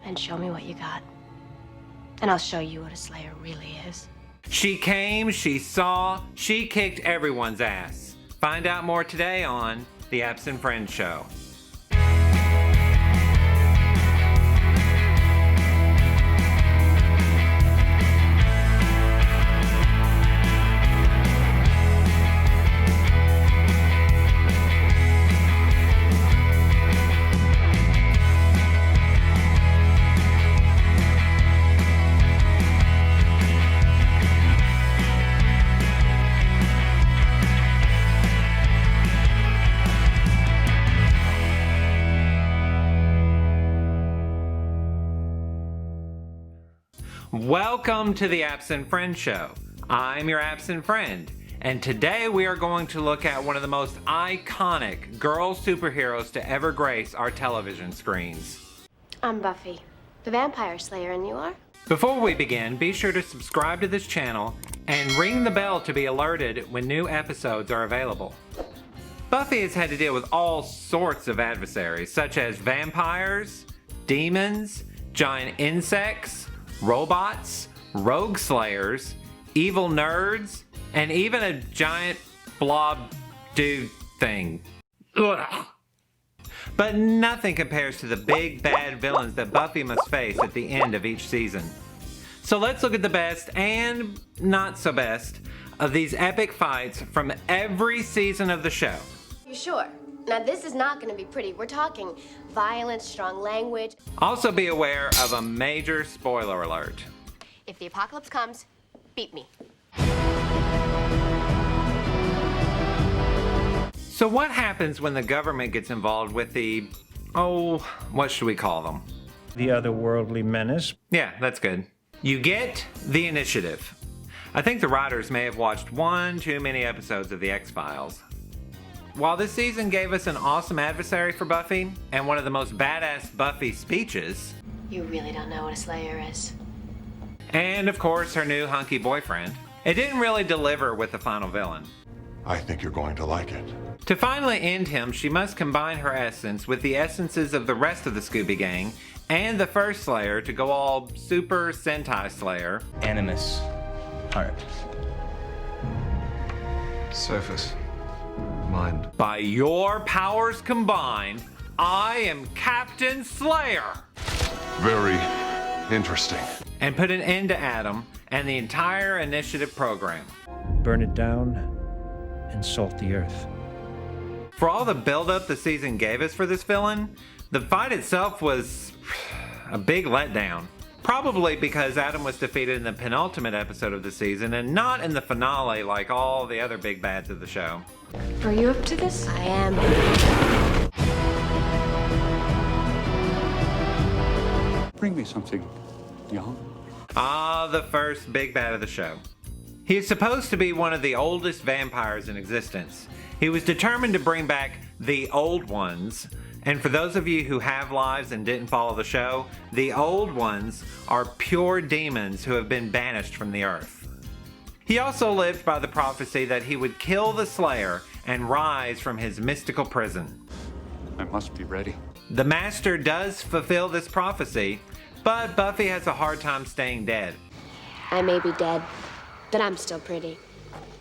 and show me what you got. And I'll show you what a Slayer really is. She came, she saw, she kicked everyone's ass. Find out more today on The Absent Friend Show. Welcome to the Absent Friend Show. I'm your absent friend, and today we are going to look at one of the most iconic girl superheroes to ever grace our television screens. I'm Buffy, the vampire slayer, and you are? Before we begin, be sure to subscribe to this channel and ring the bell to be alerted when new episodes are available. Buffy has had to deal with all sorts of adversaries, such as vampires, demons, giant insects, robots, rogue slayers, evil nerds, and even a giant blob dude thing. Ugh. But nothing compares to the big bad villains that Buffy must face at the end of each season. So let's look at the best and not so best of these epic fights from every season of the show. You sure? Now this is not gonna be pretty. We're talking violence, strong language. Also be aware of a major spoiler alert. If the apocalypse comes, beat me. So what happens when the government gets involved with the, what should we call them? The Otherworldly Menace. Yeah, that's good. You get the initiative. I think the writers may have watched one too many episodes of The X-Files. While this season gave us an awesome adversary for Buffy, and one of the most badass Buffy speeches, You really don't know what a slayer is. and of course her new hunky boyfriend, it didn't really deliver with the final villain. I think you're going to like it. To finally end him, she must combine her essence with the essences of the rest of the Scooby Gang, and the first Slayer to go all Super Sentai Slayer. Animus. Heart. Surface. Mind. By your powers combined, I am Captain Slayer! Very interesting. And put an end to Adam and the entire initiative program. Burn it down and salt the earth. For all the buildup the season gave us for this villain, the fight itself was a big letdown. Probably because Adam was defeated in the penultimate episode of the season and not in the finale like all the other big bads of the show. Are you up to this? I am. Bring me something young. Ah, the first big bad of the show. He is supposed to be one of the oldest vampires in existence. He was determined to bring back the old ones. And for those of you who have lives and didn't follow the show, the old ones are pure demons who have been banished from the earth. He also lived by the prophecy that he would kill the Slayer and rise from his mystical prison. I must be ready. The Master does fulfill this prophecy, but Buffy has a hard time staying dead. I may be dead, but I'm still pretty.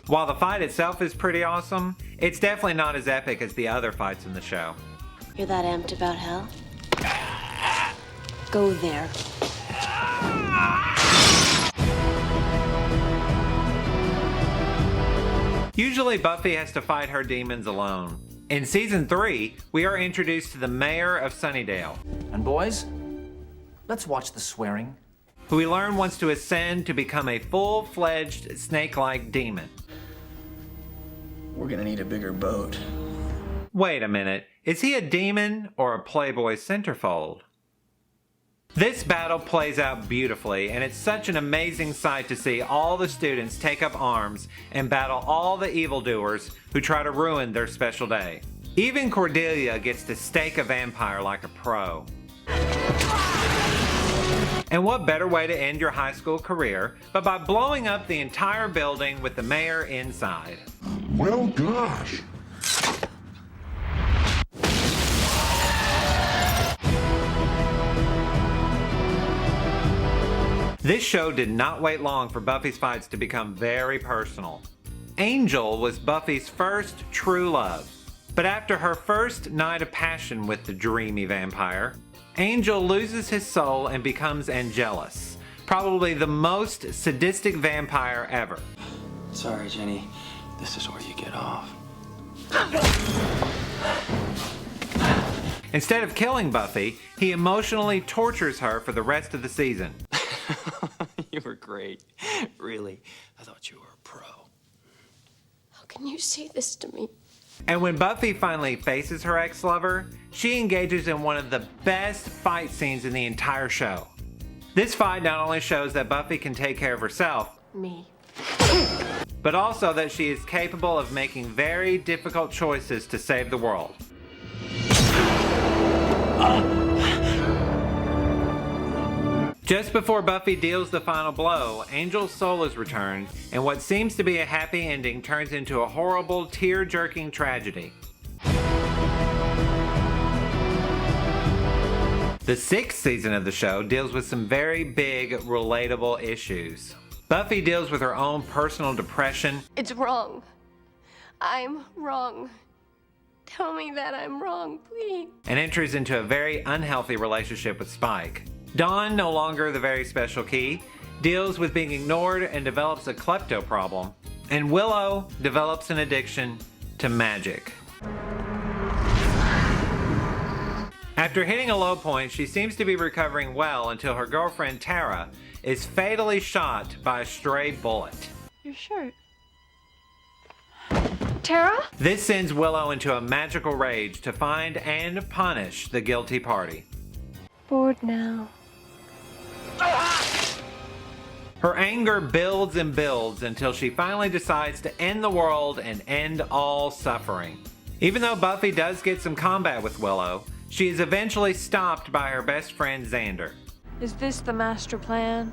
While the fight itself is pretty awesome, it's definitely not as epic as the other fights in the show. You're that amped about hell? Go there. Usually Buffy has to fight her demons alone. In season 3, we are introduced to the mayor of Sunnydale, And boys, let's watch the swearing. who we learn wants to ascend to become a full-fledged snake-like demon. We're gonna need a bigger boat. Wait a minute, is he a demon or a Playboy centerfold? This battle plays out beautifully, and it's such an amazing sight to see all the students take up arms and battle all the evildoers who try to ruin their special day. Even Cordelia gets to stake a vampire like a pro. And what better way to end your high school career but by blowing up the entire building with the mayor inside? Well, gosh. This show did not wait long for Buffy's fights to become very personal. Angel was Buffy's first true love, but after her first night of passion with the dreamy vampire, Angel loses his soul and becomes Angelus, probably the most sadistic vampire ever. Sorry, Jenny. This is where you get off. Instead of killing Buffy, he emotionally tortures her for the rest of the season. You were great. Really. I thought you were a pro. How can you say this to me? And when Buffy finally faces her ex-lover, she engages in one of the best fight scenes in the entire show. This fight not only shows that Buffy can take care of herself, Me. but also that she is capable of making very difficult choices to save the world. Just before Buffy deals the final blow, Angel's soul is returned, and what seems to be a happy ending turns into a horrible, tear-jerking tragedy. The sixth season of the show deals with some very big, relatable issues. Buffy deals with her own personal depression. It's wrong. I'm wrong. Tell me that I'm wrong, please. And enters into a very unhealthy relationship with Spike. Dawn, no longer the very special Key, deals with being ignored and develops a klepto problem. And Willow develops an addiction to magic. After hitting a low point, she seems to be recovering well until her girlfriend Tara is fatally shot by a stray bullet. Your shirt. Tara? This sends Willow into a magical rage to find and punish the guilty party. Bored now. Her anger builds and builds until she finally decides to end the world and end all suffering. Even though Buffy does get some combat with Willow, she is eventually stopped by her best friend Xander. Is this the master plan?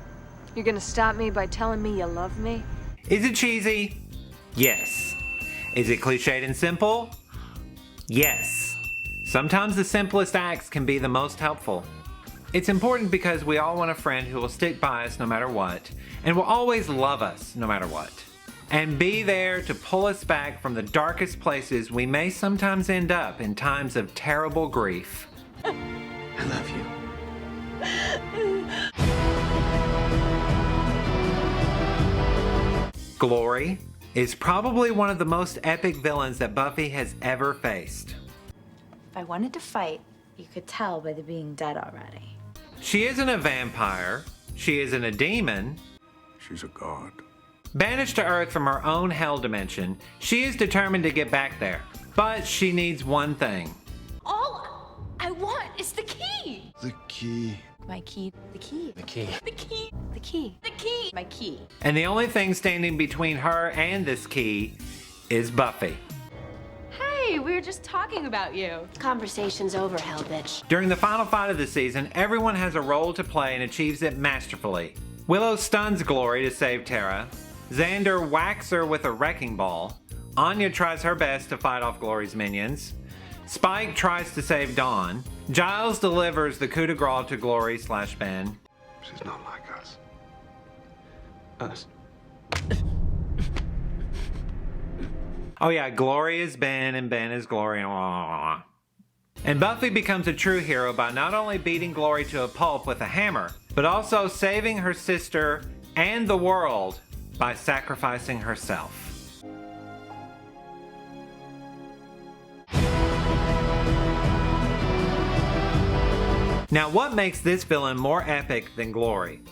You're gonna stop me by telling me you love me? Is it cheesy? Yes. Is it cliched and simple? Yes. Sometimes the simplest acts can be the most helpful. It's important because we all want a friend who will stick by us no matter what, and will always love us no matter what, and be there to pull us back from the darkest places we may sometimes end up in times of terrible grief. I love you. Glory is probably one of the most epic villains that Buffy has ever faced. If I wanted to fight, you could tell by the being dead already. She isn't a vampire, she isn't a demon. She's a god. Banished to Earth from her own hell dimension, she is determined to get back there. But she needs one thing. All I want is the key. The key. My key. The key. The key. The key. The key. The key. My key. And the only thing standing between her and this key is Buffy. Hey, we were just talking about you. Conversation's over, hell bitch. During the final fight of the season, everyone has a role to play and achieves it masterfully. Willow stuns Glory to save Tara. Xander whacks her with a wrecking ball. Anya tries her best to fight off Glory's minions. Spike tries to save Dawn. Giles delivers the coup de grace to Glory/Ben. She's not like us. Us. Oh yeah, Glory is Ben and Ben is Glory. And Buffy becomes a true hero by not only beating Glory to a pulp with a hammer, but also saving her sister and the world by sacrificing herself. Now, what makes this villain more epic than Glory?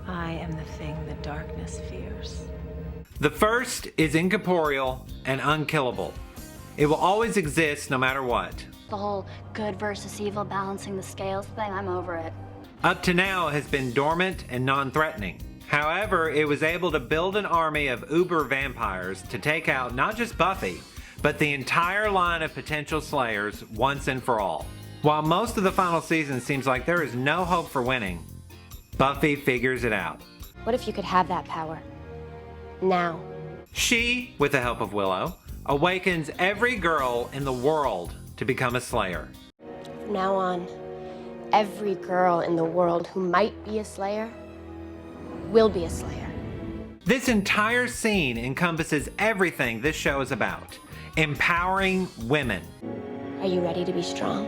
I am the thing the darkness fears. The first is incorporeal and unkillable. It will always exist no matter what. The whole good versus evil balancing the scales thing, I'm over it. Up to now, it has been dormant and non-threatening. However, it was able to build an army of uber vampires to take out not just Buffy, but the entire line of potential slayers once and for all. While most of the final season seems like there is no hope for winning, Buffy figures it out. What if you could have that power? Now. She, with the help of Willow, awakens every girl in the world to become a slayer. From now on, every girl in the world who might be a slayer will be a slayer. This entire scene encompasses everything this show is about. Empowering women. Are you ready to be strong?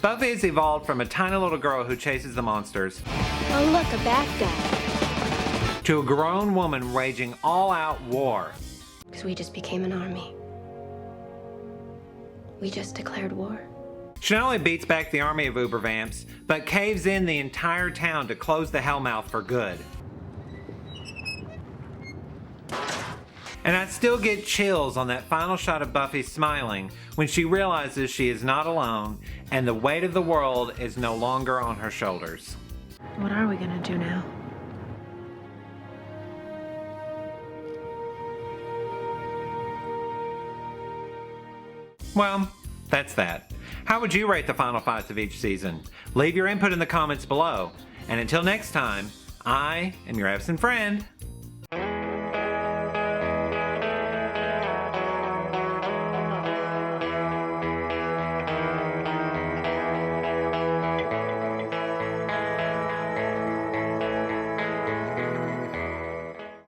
Buffy has evolved from a tiny little girl who chases the monsters Oh look, a bad guy. to a grown woman waging all-out war. Because we just became an army. We just declared war. She not only beats back the army of Ubervamps, but caves in the entire town to close the Hellmouth for good. And I still get chills on that final shot of Buffy smiling when she realizes she is not alone and the weight of the world is no longer on her shoulders. What are we gonna do now? Well, that's that. How would you rate the final fights of each season? Leave your input in the comments below. And until next time, I am your absent friend,